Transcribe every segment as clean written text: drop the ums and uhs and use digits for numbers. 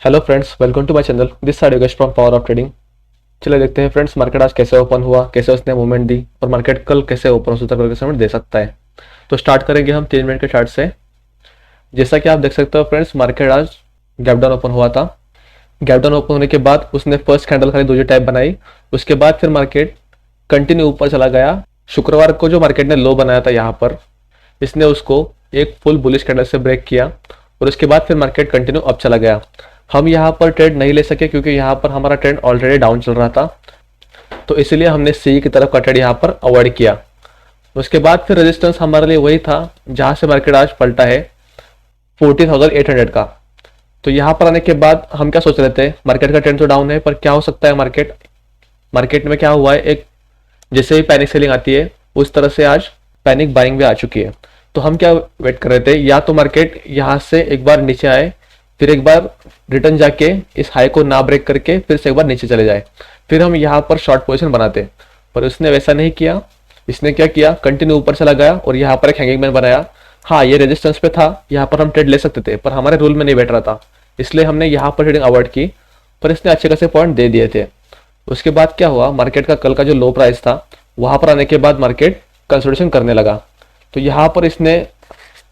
Hello friends, welcome to my channel. This side Yogesh from power of trading. चलिए देखते हैं friends, market आज कैसे ओपन हुआ, कैसे उसने मूवमेंट दी और मार्केट कल कैसे ओपन हो सकता है, कैसे मूवमेंट दे सकता है। तो स्टार्ट करेंगे हम 3 मिनट के चार्ट से। जैसा कि आप देख सकते हो फ्रेंड्स, मार्केट आज गैप डाउन ओपन हुआ था। गैप डाउन ओपन होने के बाद उसने फर्स्ट कैंडल खाली दोनों टाइप बनाई। उसके बाद फिर मार्केट कंटिन्यू ऊपर चला गया। शुक्रवार को जो मार्केट ने लो बनाया था यहाँ पर, इसने उसको एक फुल बुलिश कैंडल से ब्रेक किया और उसके बाद फिर मार्केट कंटिन्यू अप चला गया। हम यहाँ पर ट्रेड नहीं ले सके क्योंकि यहाँ पर हमारा ट्रेंड ऑलरेडी डाउन चल रहा था, तो इसलिए हमने सी की तरफ का ट्रेड यहाँ पर अवॉइड किया। उसके बाद फिर रेजिस्टेंस हमारे लिए वही था जहां से मार्केट आज पलटा है, 40,800 का। तो यहाँ पर आने के बाद हम क्या सोच रहे थे, मार्केट का ट्रेंड तो डाउन है पर क्या हो सकता है, मार्केट में क्या हुआ है, एक जैसे ही पैनिक सेलिंग आती है उस तरह से आज पैनिक बाइंग भी आ चुकी है। तो हम क्या वेट कर रहे थे, या तो मार्केट यहाँ से एक बार नीचे आए, फिर एक बार रिटर्न जाके इस हाई को ना ब्रेक करके फिर से एक बार नीचे चले जाए, फिर हम यहाँ पर शॉर्ट पोजीशन बनाते। पर उसने वैसा नहीं किया। इसने क्या किया, कंटिन्यू ऊपर चला गया और यहाँ पर एक हैंगिंग मैन बनाया। हाँ, ये रेजिस्टेंस पे था, यहाँ पर हम ट्रेड ले सकते थे पर हमारे रूल में नहीं बैठ रहा था, इसलिए हमने यहाँ पर ट्रेडिंग अवॉइड की। पर इसने अच्छे खासे पॉइंट दे दिए थे। उसके बाद क्या हुआ, मार्केट का कल का जो लो प्राइस था वहां पर आने के बाद मार्केट कंसोलिडेशन करने लगा। तो यहाँ पर इसने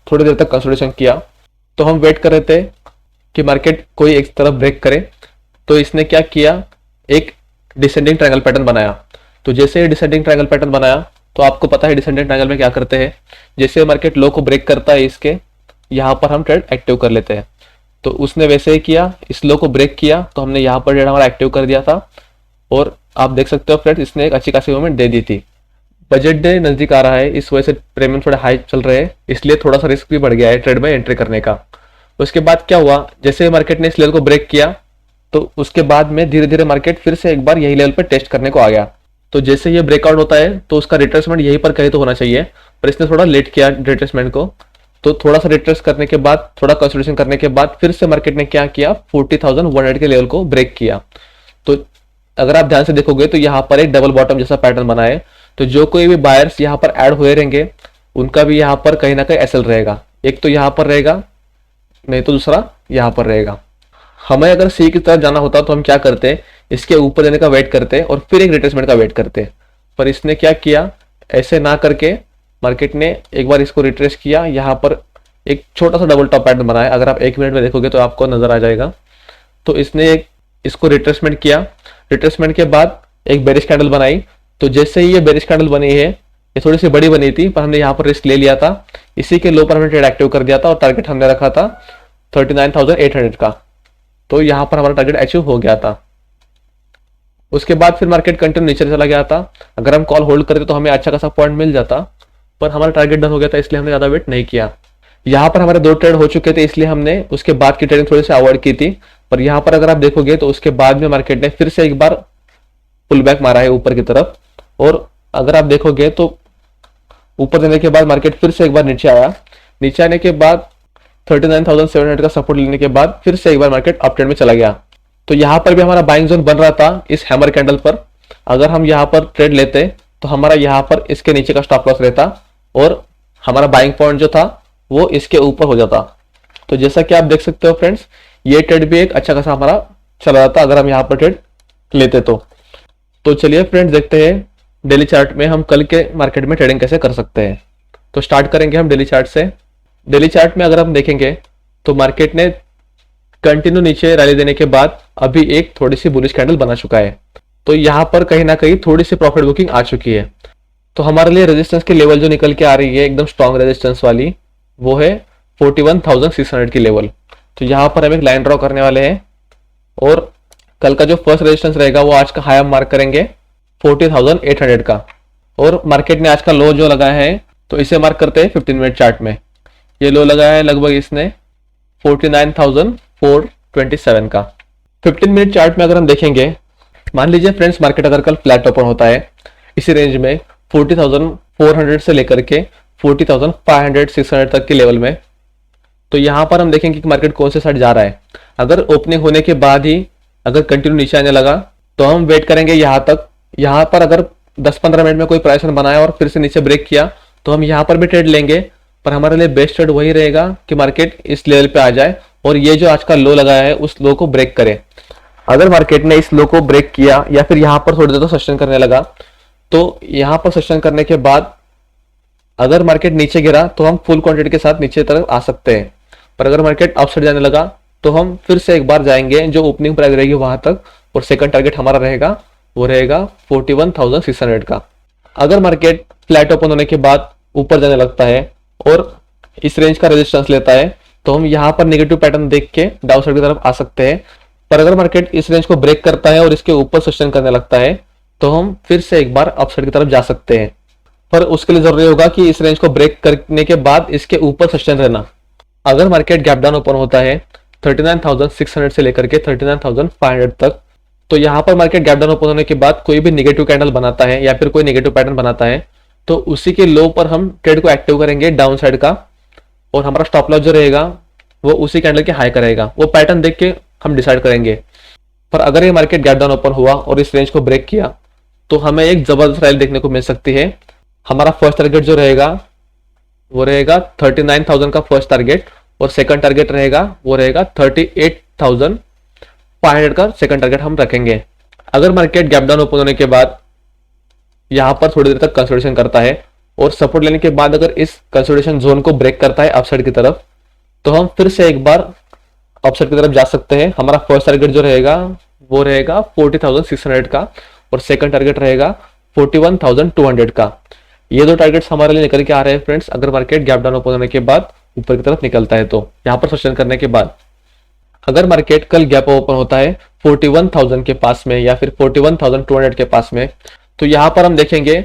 थोड़ी देर तक कंसोलिडेशन किया। तो हम वेट कर रहे थे कि मार्केट कोई एक तरफ ब्रेक करे। तो इसने क्या किया, एक डिसेंडिंग ट्रायंगल पैटर्न बनाया। तो जैसे ही डिसेंडिंग ट्रायंगल पैटर्न बनाया, तो आपको पता है डिसेंडिंग ट्रायंगल में क्या करते हैं, जैसे मार्केट लो को ब्रेक करता है इसके, यहाँ पर हम ट्रेड एक्टिव कर लेते हैं। तो उसने वैसे ही किया, इस लो को ब्रेक किया तो हमने यहाँ पर ट्रेड हमारा एक्टिव कर दिया था। और आप देख सकते हो फ्रेंड्स, इसने एक अच्छी खासी मूवमेंट दे दी थी। बजट डे नजदीक आ रहा है, इस वजह से प्रीमियम थोड़ा हाई चल रहे हैं, इसलिए थोड़ा सा रिस्क भी बढ़ गया है ट्रेड में एंट्री करने का। उसके बाद क्या हुआ, जैसे मार्केट ने इस लेवल को ब्रेक किया तो उसके बाद में धीरे धीरे मार्केट फिर से एक बार यही लेवल पर टेस्ट करने को आ गया। तो जैसे ये ब्रेकआउट होता है तो उसका रिट्रेसमेंट यहीं पर कहीं तो होना चाहिए, पर इसने थोड़ा लेट किया रिट्रेसमेंट को। तो थोड़ा सा रिट्रेस करने के बाद, थोड़ा कंसोलिडेशन करने के बाद फिर से मार्केट ने क्या किया, 40,100 के लेवल को ब्रेक किया। तो अगर आप ध्यान से देखोगे तो यहाँ पर एक डबल बॉटम जैसा पैटर्न बना है। तो जो कोई भी बायर्स यहाँ पर ऐड हुए रहेंगे उनका भी यहाँ पर कहीं ना कहीं एसएल रहेगा, एक तो यहाँ पर रहेगा, नहीं तो दूसरा यहाँ पर रहेगा। हमें अगर सी की तरफ जाना होता तो हम क्या करते, इसके ऊपर जाने का वेट करते और फिर एक रिट्रेसमेंट का वेट करते। पर इसने क्या किया, ऐसे ना करके मार्केट ने एक बार इसको रिट्रेस किया, यहाँ पर एक छोटा सा डबल टॉप पैटर्न बनाया। अगर आप 1 मिनट में देखोगे तो आपको नजर आ जाएगा। तो इसने एक इसको रिट्रेसमेंट किया, रिट्रेसमेंट के बाद एक बेरिश कैंडल बनाई। तो जैसे ही ये बेरिश कैंडल बनी है, ये थोड़ी सी बड़ी बनी थी पर हमने यहाँ पर रिस्क ले लिया था, इसी के लो पर हमने ट्रेड एक्टिव कर दिया था और टारगेट हमने रखा था 39,800 का। तो यहाँ पर हमारा टारगेट अचीव हो गया था। उसके बाद फिर मार्केट कंटिन्यू नीचे चला गया था। अगर हम कॉल होल्ड करते तो हमें अच्छा खासा पॉइंट मिल जाता, पर हमारा टारगेट डन हो गया था, इसलिए हमने ज्यादा वेट नहीं किया। यहाँ पर हमारे 2 ट्रेड हो चुके थे, इसलिए हमने उसके बाद की ट्रेडिंग थोड़ी सी अवॉइड की थी। पर यहाँ पर अगर आप देखोगे तो उसके बाद में मार्केट ने फिर से एक बार पुल बैक मारा है ऊपर की तरफ। और अगर आप देखोगे तो ऊपर जाने के बाद मार्केट फिर से एक बार नीचे आया। नीचे आने के बाद 39,700 का सपोर्ट लेने के बाद फिर से एक बार मार्केट अप ट्रेंड में चला गया। तो यहाँ पर भी हमारा बाइंग जोन बन रहा था इस हैमर कैंडल पर। अगर हम यहाँ पर ट्रेड लेते तो हमारा यहाँ पर इसके नीचे का स्टॉप लॉस रहता और हमारा बाइंग पॉइंट जो था वो इसके ऊपर हो जाता। तो जैसा कि आप देख सकते हो फ्रेंड्स, ये ट्रेड भी एक अच्छा खासा हमारा चला जाता अगर हम यहाँ पर ट्रेड लेते तो चलिए फ्रेंड्स, देखते हैं डेली चार्ट में हम कल के मार्केट में ट्रेडिंग कैसे कर सकते हैं। तो स्टार्ट करेंगे हम डेली चार्ट से। डेली चार्ट में अगर हम देखेंगे तो मार्केट ने कंटिन्यू नीचे रैली देने के बाद अभी एक थोड़ी सी बुलिश कैंडल बना चुका है। तो यहाँ पर कहीं ना कहीं थोड़ी सी प्रॉफिट बुकिंग आ चुकी है। तो हमारे लिए रेजिस्टेंस की लेवल जो निकल के आ रही है एकदम स्ट्रॉन्ग रेजिस्टेंस वाली, वो है 41,600 की लेवल। तो यहाँ पर हम एक लाइन ड्रॉ करने वाले हैं और कल का जो फर्स्ट रेजिस्टेंस रहेगा वो आज का हाई हम मार्क करेंगे 40,800 का। और मार्केट ने आज का लो जो लगाया है तो इसे मार्क करते हैं 15 मिनट चार्ट में। ये लो लगाया है लगभग इसने 49,427 का। 15 मिनट चार्ट में अगर हम देखेंगे, मान लीजिए फ्रेंड्स मार्केट अगर कल फ्लैट ओपन होता है इसी रेंज में 40,400 से लेकर के 40,500 600 तक के लेवल में, तो यहाँ पर हम देखेंगे कि मार्केट कौन से साइड जा रहा है। अगर ओपनिंग होने के बाद ही अगर कंटिन्यू नीचे आने लगा तो हम वेट करेंगे यहाँ तक। यहाँ पर अगर 10-15 मिनट में कोई प्राइस बनाया और फिर से नीचे ब्रेक किया तो हम यहाँ पर भी ट्रेड लेंगे, पर हमारे लिए बेस्ट ट्रेड वही रहेगा कि मार्केट इस लेवल पे आ जाए और ये जो आज का लो लगाया है उस लो को ब्रेक करे। अगर मार्केट ने इस लो को ब्रेक किया या फिर यहाँ पर थोड़ी देर तो सस्टेन करने लगा, तो यहाँ पर सस्टेन करने के बाद अगर मार्केट नीचे गिरा तो हम फुल क्वांटिटी के साथ नीचे तरफ आ सकते हैं। पर अगर मार्केट अपसाइड जाने लगा तो हम फिर से एक बार जाएंगे जो ओपनिंग प्राइस रहेगी वहां तक, और सेकंड टारगेट हमारा रहेगा वो रहेगा 41,600 का। अगर मार्केट फ्लैट ओपन होने के बाद ऊपर जाने लगता है और इस रेंज का रेजिस्टेंस लेता है तो हम यहाँ पर नेगेटिव पैटर्न देख के डाउन साइड की तरफ आ सकते हैं। पर अगर मार्केट इस रेंज को ब्रेक करता है और इसके ऊपर सस्टेन करने लगता है तो हम फिर से एक बार अपसाइड की तरफ जा सकते हैं। पर उसके लिए जरूरी होगा कि इस रेंज को ब्रेक करने के बाद इसके ऊपर सस्टेन रहना। अगर मार्केट गैप डाउन ओपन होता है 39,600 से लेकर के 39,500 तक, तो यहाँ पर मार्केट गैप डाउन ओपन होने के बाद कोई भी नेगेटिव कैंडल बनाता है या फिर कोई नेगेटिव पैटर्न बनाता है तो उसी के लो पर हम ट्रेड को एक्टिव करेंगे डाउन साइड का, और हमारा स्टॉप लॉस जो रहेगा वो उसी कैंडल के हाई करेगा। वो पैटर्न देख के हम डिसाइड करेंगे। पर अगर ये मार्केट गैप डाउन ओपन हुआ और इस रेंज को ब्रेक किया तो हमें एक जबरदस्त रैली देखने को मिल सकती है। हमारा फर्स्ट टारगेट जो रहेगा वो रहेगा 39,000 का फर्स्ट टारगेट, और सेकंड टारगेट रहेगा वो रहेगा 38,500 का सेकंड टारगेट हम रखेंगे। अगर मार्केट गैप डाउन ओपन होने के बाद यहाँ पर थोड़ी देर तक कंसोलिडेशन करता है और सपोर्ट लेने के बाद अगर इस कंसोलिडेशन जोन को ब्रेक करता है अपसाइड की तरफ, तो हम फिर से एक बार अपसाइड की तरफ जा सकते हैं। हमारा फर्स्ट टारगेट जो रहेगा वो रहेगा 40,600 का, और सेकंड टारगेट रहेगा 41,200 का। ये दो टारगेट्स हमारे लिए निकल के आ रहे हैं फ्रेंड्स, अगर मार्केट गैप डाउन ओपन होने के बाद ऊपर की तरफ निकलता है तो यहाँ पर सस्टेन करने के बाद। अगर मार्केट कल गैप ओपन होता है 41,000 के पास में या फिर 41,200 के पास में, तो यहाँ पर हम देखेंगे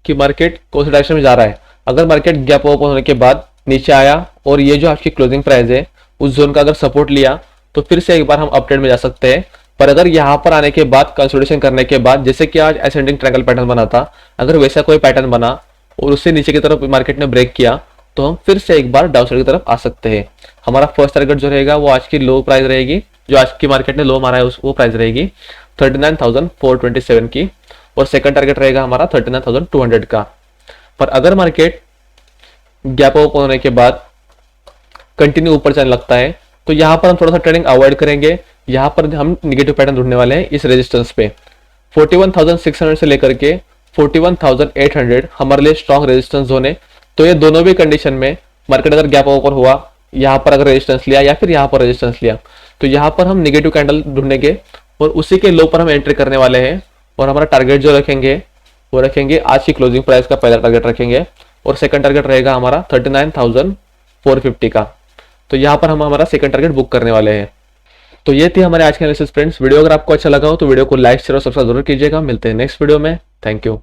कि मार्केट कौन से डायरेक्शन में जा रहा है। अगर मार्केट गैप ओपन होने के बाद नीचे आया और ये जो आपकी क्लोजिंग प्राइस है उस जोन का अगर सपोर्ट लिया तो फिर से एक बार हम अप ट्रेंड में जा सकते हैं। पर अगर यहाँ पर आने के बाद कंसोलिडेशन करने के बाद, जैसे कि आज असेंडिंग ट्रायंगल पैटर्न बना था, अगर वैसा कोई पैटर्न बना और उससे नीचे की तरफ मार्केट ने ब्रेक किया तो हम फिर से एक बार डाउन साइड की तरफ आ सकते हैं। हमारा फर्स्ट टारगेट जो रहेगा वो आज की लो प्राइस रहेगी, जो आज की मार्केट ने लो मारा है वो प्राइस रहेगी 39,427 की, और सेकंड टारगेट रहेगा हमारा 39,200 का। पर अगर मार्केट गैप ओपन होने के बाद कंटिन्यू ऊपर चलने लगता है तो यहाँ पर हम थोड़ा सा ट्रेडिंग अवॉइड करेंगे। यहाँ पर हम निगेटिव पैटर्न ढूंढने वाले हैं इस रेजिस्टेंस पे। 41,600 से लेकर के 41,800 हमारे लिए स्ट्रॉन्ग रेजिस्टेंस जोन है। तो ये दोनों भी कंडीशन में मार्केट अगर गैप ओपन हुआ, यहाँ पर अगर रेजिस्टेंस लिया या फिर यहाँ पर रेजिस्टेंस लिया, तो यहाँ पर हम निगेटिव कैंडल ढूंढेंगे और उसी के लो पर हम एंट्री करने वाले हैं। और हमारा टारगेट जो रखेंगे वो रखेंगे आज की क्लोजिंग प्राइस का पहला टारगेट रखेंगे, और सेकंड टारगेट रहेगा हमारा 39,450 का। तो यहाँ पर हम हमारा सेकंड टारगेट बुक करने वाले हैं। तो ये थी हमारे आज के एनालिसिस फ्रेंड्स। वीडियो अगर आपको अच्छा लगा हो तो वीडियो को लाइक शेयर और सब्सक्राइब जरूर कीजिएगा। मिलते हैं नेक्स्ट वीडियो में। Thank you.